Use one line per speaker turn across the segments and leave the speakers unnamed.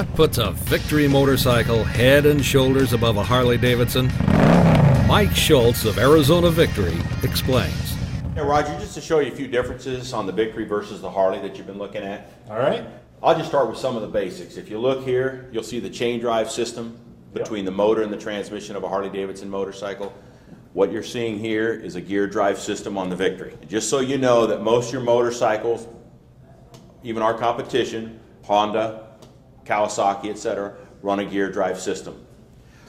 What puts a Victory motorcycle head and shoulders above a Harley-Davidson? Mike Schultz of Arizona Victory explains.
Hey Roger, just to show you a few differences on the Victory versus the Harley that you've been looking at.
All right.
I'll just start with some of the basics. If you look here, you'll see the chain drive system between the motor and the transmission of a Harley-Davidson motorcycle. What you're seeing here is a gear drive system on the Victory. And just so you know that most of your motorcycles, even our competition, Honda, Kawasaki, etc., run a gear drive system.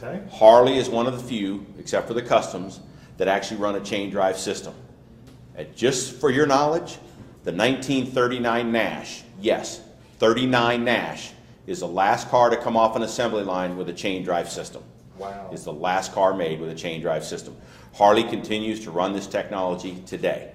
Okay.
Harley is one of the few, except for the customs, that actually run a chain drive system. And just for your knowledge, the 1939 Nash, yes, 39 Nash, is the last car to come off an assembly line with a chain drive system.
Wow.
It's the last car made with a chain drive system. Harley continues to run this technology today.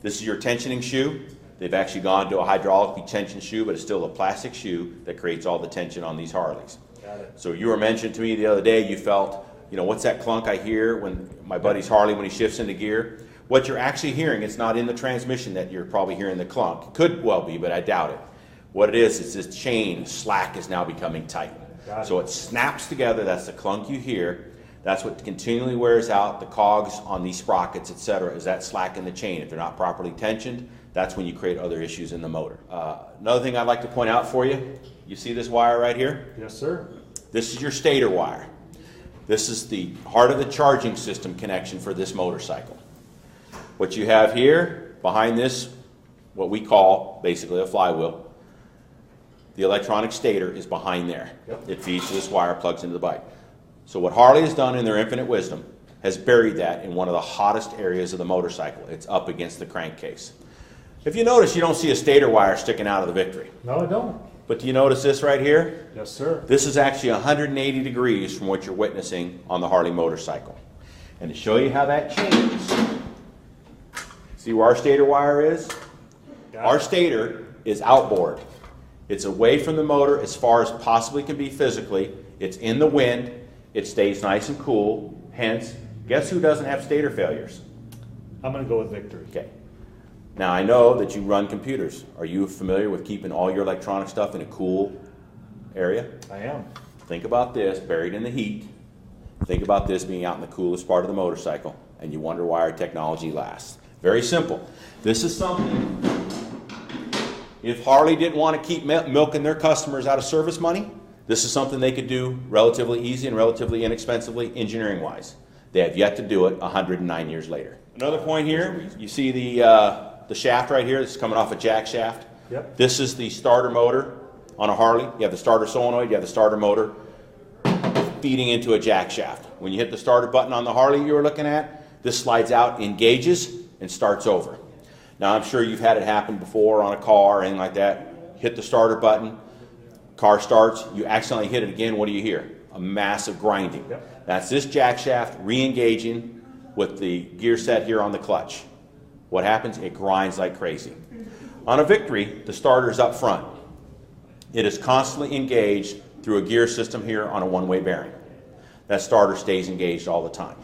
This is your tensioning shoe. They've actually gone to a hydraulically tensioned shoe, but it's still a plastic shoe that creates all the tension on these Harleys.
Got it.
So you were mentioning to me the other day, you felt, you know, what's that clunk I hear when my buddy's Harley when he shifts into gear? What you're actually hearing, it's not in the transmission that you're probably hearing the clunk. It could well be, but I doubt it. What it is this chain slack is now becoming tight. So it snaps together, that's the clunk you hear. That's what continually wears out the cogs on these sprockets, etc., is that slack in the chain. If they're not properly tensioned, that's when you create other issues in the motor. Another thing I'd like to point out for you, you see this wire right here?
Yes, sir.
This is your stator wire. This is the heart of the charging system connection for this motorcycle. What you have here, behind this, what we call basically a flywheel, the electronic stator is behind there.
Yep.
It feeds to this wire, plugs into the bike. So what Harley has done in their infinite wisdom has buried that in one of the hottest areas of the motorcycle. It's up against the crankcase. If you notice, you don't see a stator wire sticking out of the Victory.
No, I don't.
But do you notice this right here?
Yes, sir.
This is actually 180 degrees from what you're witnessing on the Harley motorcycle. And to show you how that changes, see where our stator wire is? Our stator is outboard. It's away from the motor as far as possibly can be physically. It's in the wind. It stays nice and cool. Hence, guess who doesn't have stator failures?
I'm going to go with Victory.
Okay. Now I know that you run computers. Are you familiar with keeping all your electronic stuff in a cool area?
I am.
Think about this, buried in the heat. Think about this being out in the coolest part of the motorcycle, and you wonder why our technology lasts. Very simple. This is something, if Harley didn't want to keep milking their customers out of service money, this is something they could do relatively easy and relatively inexpensively engineering-wise. They have yet to do it 109 years later. Another point here, you see the shaft right here. This is coming off a jack shaft.
Yep.
This is the starter motor on a Harley. You have the starter solenoid, you have the starter motor feeding into a jack shaft. When you hit the starter button on the Harley you were looking at, this slides out, engages, and starts over. Now I'm sure you've had it happen before on a car or anything like that. Hit the starter button, car starts, you accidentally hit it again, what do you hear? A massive grinding.
Yep.
That's this jack shaft re-engaging with the gear set here on the clutch. What happens? It grinds like crazy. On a Victory, the starter is up front. It is constantly engaged through a gear system here on a one-way bearing. That starter stays engaged all the time.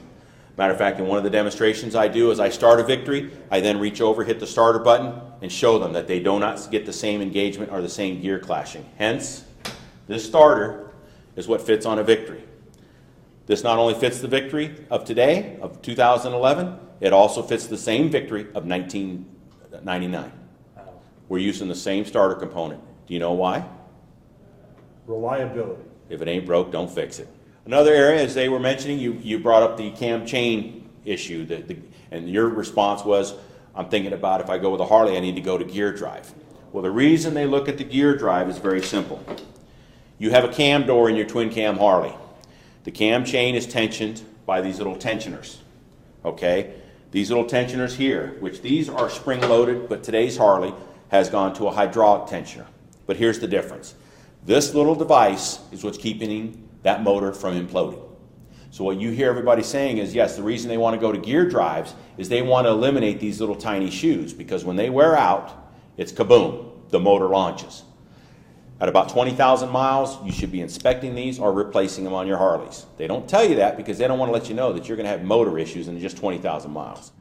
Matter of fact, in one of the demonstrations I do is I start a Victory, I then reach over, hit the starter button, and show them that they do not get the same engagement or the same gear clashing. Hence, this starter is what fits on a Victory. This not only fits the Victory of today, of 2011, it also fits the same Victory of 1999. We're using the same starter component. Do you know why?
Reliability.
If it ain't broke, don't fix it. Another area, as they were mentioning, you brought up the cam chain issue, and your response was, I'm thinking about if I go with a Harley, I need to go to gear drive. Well, the reason they look at the gear drive is very simple. You have a cam door in your twin cam Harley. The cam chain is tensioned by these little tensioners, okay? These little tensioners here, which these are spring-loaded, but today's Harley has gone to a hydraulic tensioner. But here's the difference. This little device is what's keeping that motor from imploding. So what you hear everybody saying is, yes, the reason they want to go to gear drives is they want to eliminate these little tiny shoes, because when they wear out, it's kaboom, the motor launches. At about 20,000 miles, you should be inspecting these or replacing them on your Harleys. They don't tell you that because they don't want to let you know that you're going to have motor issues in just 20,000 miles.